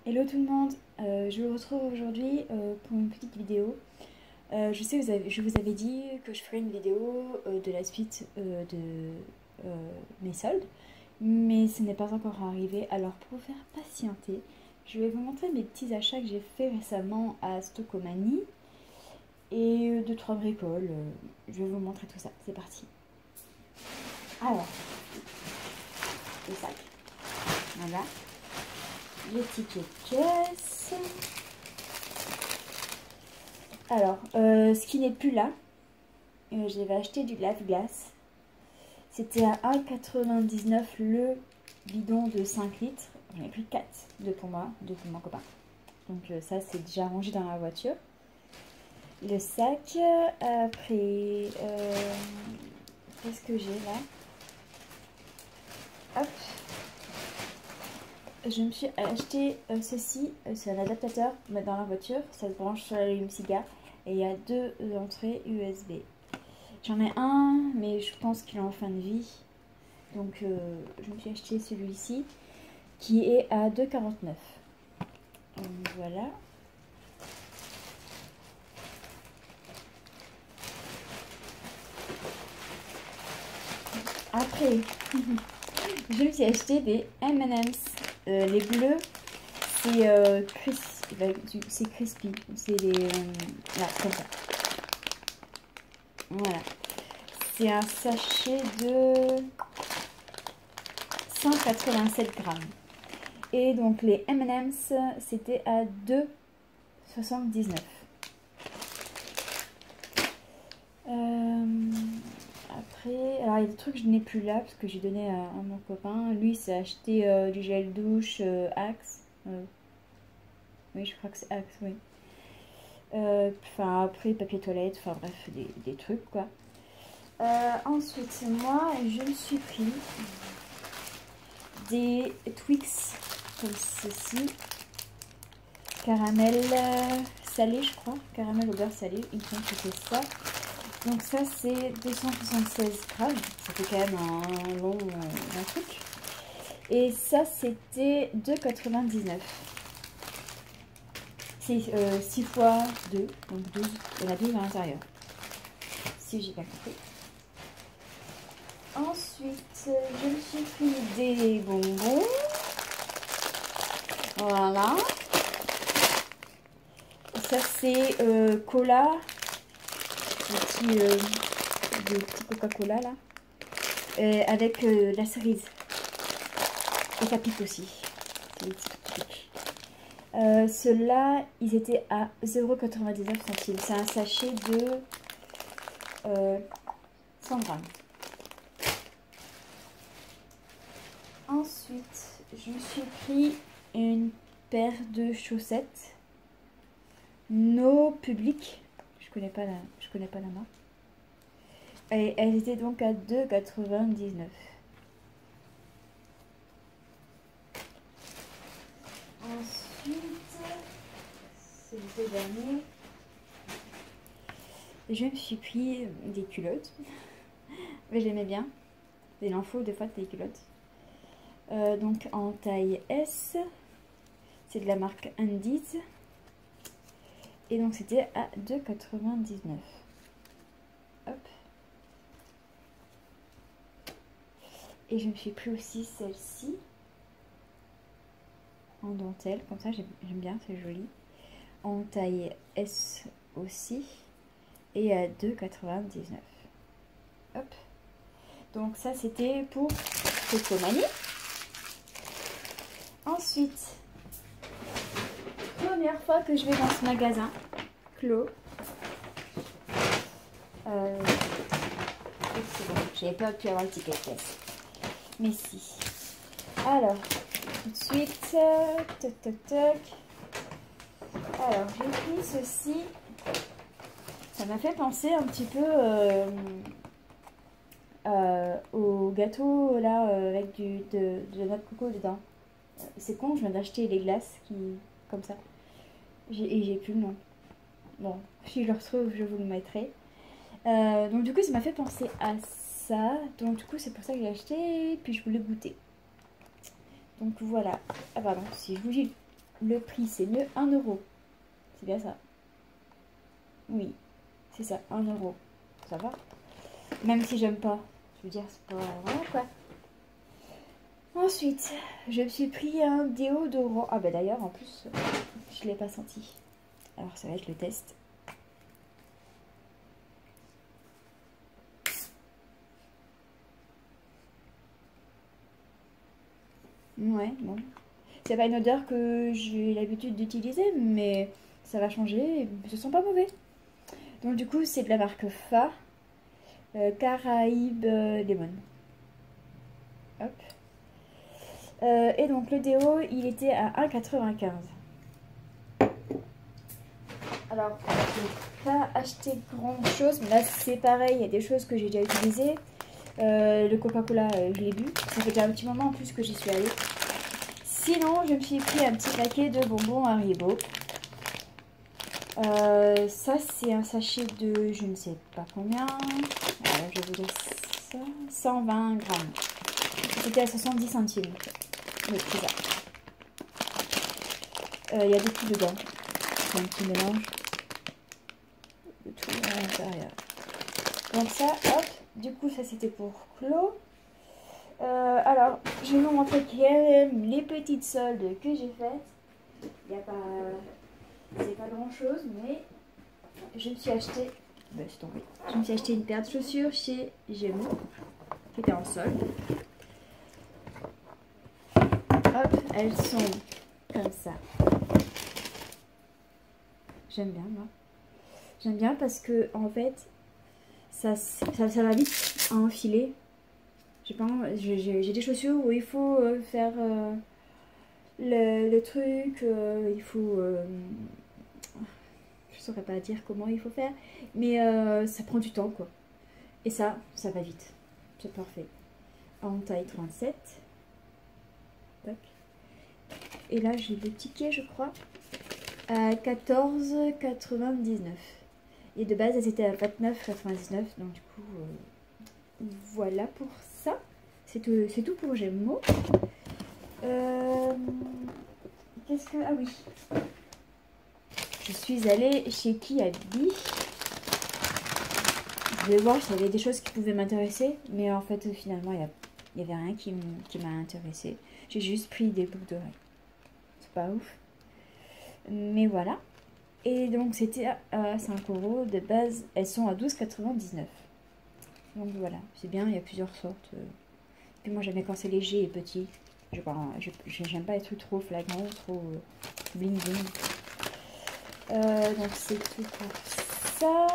Hello tout le monde, je vous retrouve aujourd'hui pour une petite vidéo. Je sais, je vous avais dit que je ferais une vidéo de la suite de mes soldes, mais ce n'est pas encore arrivé. Alors pour vous faire patienter, je vais vous montrer mes petits achats que j'ai fait récemment à Stocomanie et 2-3 bricoles. Je vais vous montrer tout ça, c'est parti. Alors, le sac, voilà. Les tickets de caisse. Alors, ce qui n'est plus là, j'avais acheté du lave-glace. C'était à 1,99 le bidon de 5 litres. J'en ai pris 4, 2 pour moi, 2 pour mon copain. Donc ça, c'est déjà rangé dans la voiture. Le sac, après, qu'est-ce que j'ai là? Hop. Je me suis acheté ceci, c'est un adaptateur pour mettre dans la voiture, ça se branche sur l'allume-cigare et il y a 2 entrées USB. J'en ai un, mais je pense qu'il est en fin de vie, donc je me suis acheté celui-ci qui est à 2,49. Voilà. Après, je me suis acheté des M&M's. Les bleus, c'est crispy. C'est des... là, comme ça. Voilà. C'est un sachet de 187 grammes. Et donc les M&M's, c'était à 2,79. Après, alors il y a des trucs que je n'ai plus là parce que j'ai donné à mon copain. Lui, s'est acheté du gel douche Axe. Oui, je crois que c'est Axe, oui. Enfin, après, papier toilette, enfin bref, des trucs quoi. Ensuite, moi, je me suis pris des Twix comme ceci. Caramel salé, je crois. Caramel au beurre salé, il me semble que c'est ça. Donc ça c'est 276 grammes, ça fait quand même un long truc. Et ça c'était 2,99. C'est 6 fois 2, donc 12, il y en a 12 à l'intérieur. Si j'ai bien compris. Ensuite, je me suis pris des bonbons. Voilà. Ça c'est cola. Des petits Coca-Cola là, avec la cerise, et ça pique aussi, ceux-là ils étaient à 0,99 centimes, c'est un sachet de 100 grammes. Ensuite je me suis pris une paire de chaussettes No Public. Je connais pas la marque. Et elles étaient donc à 2,99. Ensuite, c'est le dernier. Je me suis pris des culottes. Mais j'aimais bien. Il en faut des fois des culottes. Donc en taille S. C'est de la marque Undies. Et donc c'était à 2,99. Hop. Et je me suis pris aussi celle-ci. En dentelle. Comme ça j'aime bien, c'est joli. En taille S aussi. Et à 2,99. Hop. Donc ça c'était pour Stocomanie. Ensuite, première fois que je vais dans ce magasin clos. C'est bon, j'avais pas pu avoir le ticket de caisse. Mais si. Alors, tout de suite, toc toc toc. Alors, j'ai pris ceci. Ça m'a fait penser un petit peu au gâteau là avec de la noix de coco dedans. C'est con, je viens d'acheter les glaces qui comme ça. Et j'ai plus le nom. Bon, si je le retrouve, je vous le mettrai. Donc du coup, ça m'a fait penser à ça. Donc du coup, c'est pour ça que j'ai acheté. Puis je voulais goûter. Donc voilà. Ah pardon, si je vous dis le prix c'est mieux, 1 €. C'est bien ça. Oui, c'est ça, 1 €. Ça va. Même si j'aime pas. Je veux dire, c'est pas... Voilà quoi. Ensuite, je me suis pris un déodorant. Ah bah d'ailleurs, en plus, je l'ai pas senti. Alors ça va, je le teste. Ouais, bon. C'est pas une odeur que j'ai l'habitude d'utiliser, mais ça va changer. Ce sont pas mauvais. Donc du coup, c'est de la marque Fa. Caraïbes Lemon. Hop. Et donc le déo, il était à 1,95 €. Alors, je n'ai pas acheté grand chose, mais là c'est pareil, il y a des choses que j'ai déjà utilisées. Le Coca-Cola, je l'ai bu. Ça fait déjà un petit moment en plus que j'y suis allée. Sinon, je me suis pris un petit paquet de bonbons Haribo. Ça, c'est un sachet de je ne sais pas combien. Je vais vous dire ça. 120 grammes. C'était à 70 centimes. Oui, c'est ça. Il y a des tout dedans. C'est un petit mélange de tout à l'intérieur. Donc ça, hop. Du coup, ça c'était pour Clos. Alors, je vais vous montrer quand même les petites soldes que j'ai faites. Il n'y a pas... C'est pas grand chose, mais je me suis acheté... Ben, c'est tombé. Je me suis acheté une paire de chaussures chez Gémeaux, qui était en solde. Hop, elles sont comme ça. J'aime bien, moi. J'aime bien parce que, en fait, ça va vite à enfiler. J'ai des chaussures où il faut faire le truc, il faut... je saurais pas dire comment il faut faire, mais ça prend du temps, quoi. Et ça va vite. C'est parfait. En taille 37. Tac. Et là, j'ai le ticket, je crois, à 14,99. Et de base, elles étaient à 29,99. Donc, du coup, voilà pour ça. C'est tout pour Gémeaux. Qu'est-ce que... Ah oui. Je suis allée chez Kiabi. Je voulais voir s'il y avait des choses qui pouvaient m'intéresser. Mais en fait, finalement, il n'y avait rien qui m'a intéressée. J'ai juste pris des boucles d'oreilles. C'est pas ouf. Mais voilà. Et donc, c'était à 5 €. De base, elles sont à 12,99. Donc voilà, c'est bien, il y a plusieurs sortes. Puis moi, j'aime bien quand c'est léger et petit. J'aime pas les trucs trop flagrants, trop bling bling. Donc c'est tout pour ça.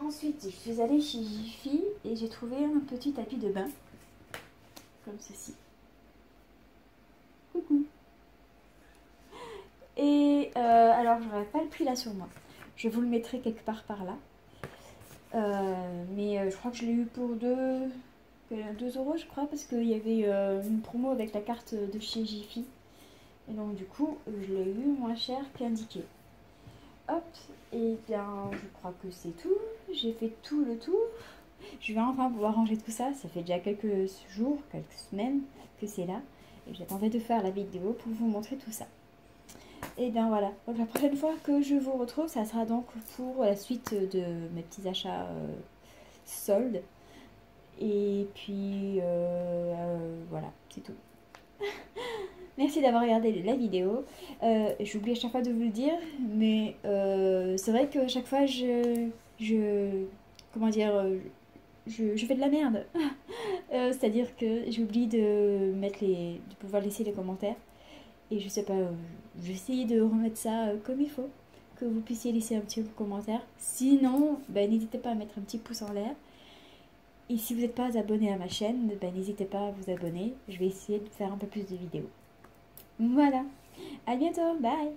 Ensuite, je suis allée chez Jiffy et j'ai trouvé un petit tapis de bain. Comme ceci. Coucou. Et alors, j'aurais pas le prix là sur moi. Je vous le mettrai quelque part par là. Mais je crois que je l'ai eu pour 2 € je crois, parce qu'il y avait une promo avec la carte de chez Jiffy. Et donc du coup, je l'ai eu moins cher qu'indiqué. Hop, et bien je crois que c'est tout. J'ai fait tout le tour. Je vais enfin pouvoir ranger tout ça. Ça fait déjà quelques jours, quelques semaines que c'est là. Et j'attendais de faire la vidéo pour vous montrer tout ça. Et bien voilà, donc la prochaine fois que je vous retrouve, ça sera donc pour la suite de mes petits achats soldes. Et puis voilà, c'est tout. Merci d'avoir regardé la vidéo. J'oublie à chaque fois de vous le dire, mais c'est vrai que chaque fois comment dire, je fais de la merde. C'est-à-dire que j'oublie de pouvoir laisser les commentaires. Et je sais pas, je vais essayer de remettre ça comme il faut, que vous puissiez laisser un petit commentaire. Sinon, ben, n'hésitez pas à mettre un petit pouce en l'air. Et si vous n'êtes pas abonné à ma chaîne, ben, n'hésitez pas à vous abonner. Je vais essayer de faire un peu plus de vidéos. Voilà, à bientôt, bye!